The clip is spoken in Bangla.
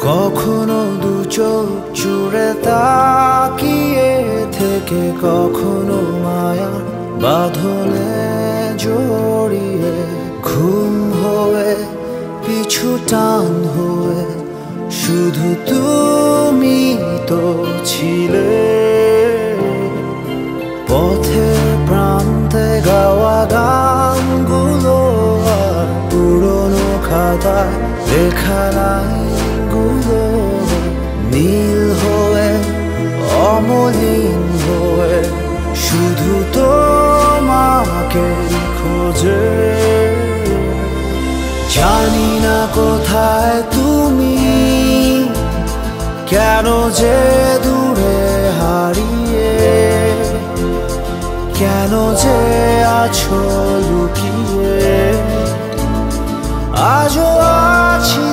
কখনো দু চোখ জুড়ে তাকিয়ে থেকে, কখনো মায়া বাঁধনে জড়িয়ে, ঘুম হয়ে পিছু টান হয়ে শুধু তুমি তো ছিলে। পথের প্রান্তে গাওয়া গানগুলো আর পুরনো খাতায় লেখা লাইনগুলো নীল হয়ে অমলিন হয়ে শুধু তোমাকে খোঁজে। জানি না কোথায় তুমি, কেন যে দূরে হারিয়ে, কেন যে আছো লুকিয়ে। আজও আছি